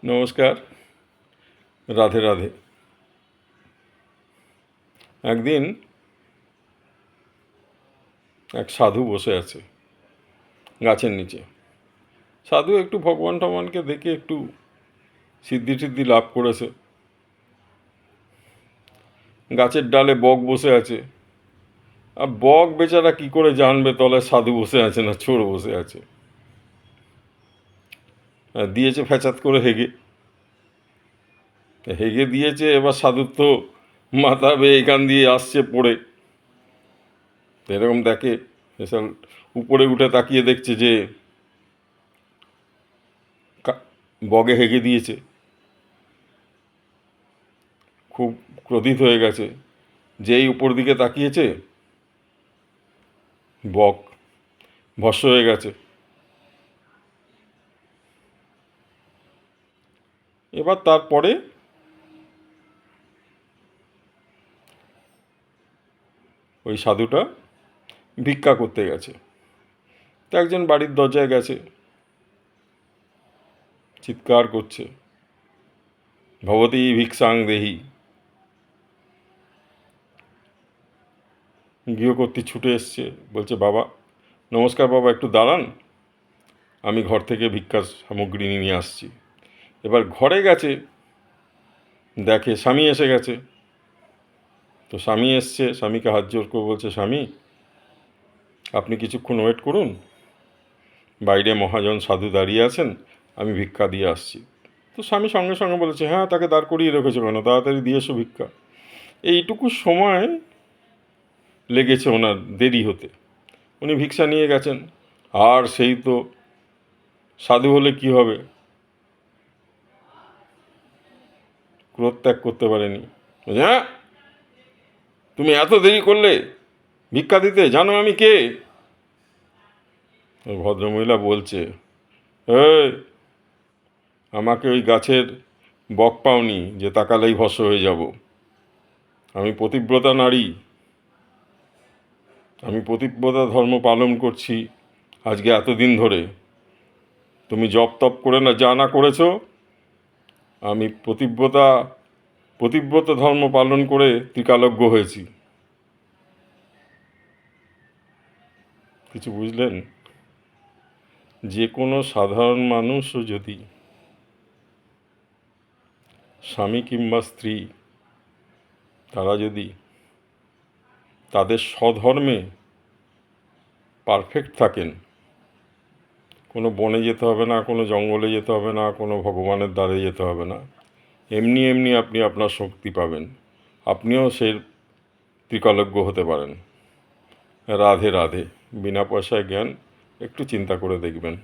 নমস্কার, রাধে রাধে। একদিন এক সাধু বসে আছে গাছের নিচে। সাধু একটু ভগবান টগবানকে দেখে একটু সিদ্ধি টিদ্ধি লাভ করেছে। গাছের ডালে বক বসে আছে, আর বক বেচারা কি করে জানবে তলায় সাধু বসে আছে না চোর বসে আছে। আর দিয়েছে ফ্যাচাত করে হেগে হেগে দিয়েছে। এবার সাধুর তো মাথা বেয়ে এখান দিয়ে আসছে পড়ে। এরকম দেখে, এসব উপরে উঠে তাকিয়ে দেখছে যে বগে হেগে দিয়েছে। খুব ক্রোধিত হয়ে গেছে। যেই উপর দিকে তাকিয়েছে, বক ভস্ম হয়ে গেছে। এবার তারপরে ওই সাধুটা ভিক্ষা করতে গেছে। তো একজন বাড়ির দরজায় গেছে, চিৎকার করছে, ভবতী ভিক্ষাং দেহি। গৃহকর্ত্রী ছুটে এসছে, বলছে, বাবা নমস্কার, বাবা একটু দাঁড়ান, আমি ঘর থেকে ভিক্ষার সামগ্রী নিয়ে আসছি। এবার ঘরে গেছে, দেখে স্বামী এসে গেছে। তো স্বামী এসছে, স্বামীকে হাত জোর করে বলছে, স্বামী আপনি কিছুক্ষণ ওয়েট করুন, বাইরে মহাজন সাধু দাঁড়িয়ে আছেন, আমি ভিক্ষা দিয়ে আসছি। তো স্বামী সঙ্গে সঙ্গে বলেছে, হ্যাঁ তাকে দাঁড় করিয়ে রেখেছো কেন, তাড়াতাড়ি দিয়ে এসো ভিক্ষা। এইটুকু সময় লেগেছে ওনার দেরি হতে। উনি ভিক্ষা নিয়ে গেছেন। আর সেই তো সাধু হলে কি হবে, ক্রোধ ত্যাগ করতে পারেনি। হ্যাঁ তুমি এত দেরি করলে ভিক্ষা দিতে, জানো আমি কে? ওই ভদ্রমহিলা বলছে, এই আমাকে ওই গাছের বক পাওনি যে তাকালেই ভস্ম হয়ে যাব। আমি পতিব্রতা নারী, আমি পতিব্রতা ধর্ম পালন করছি আজকে এতদিন ধরে। তুমি জপ তপ করে না যা না করেছো, আমি পতিব্রত ধর্ম পালন করে ত্রিকালজ্ঞ হয়েছি। কিছু বুঝলেন? যে কোনো সাধারণ মানুষও যদি স্বামী কিংবা স্ত্রী তারা যদি তাদের স্বধর্মে পারফেক্ট থাকেন, কোনো বনে যেতে হবে না, কোনো জঙ্গলে যেতে হবে না, কোনো ভগবানের দ্বারে যেতে হবে না, এমনি এমনি আপনি আপনার শক্তি পাবেন, আপনিও সেই ত্রিকালজ্ঞ হতে পারেন। রাধে রাধে। বিনা পয়সায় জ্ঞান, একটু চিন্তা করে দেখবেন।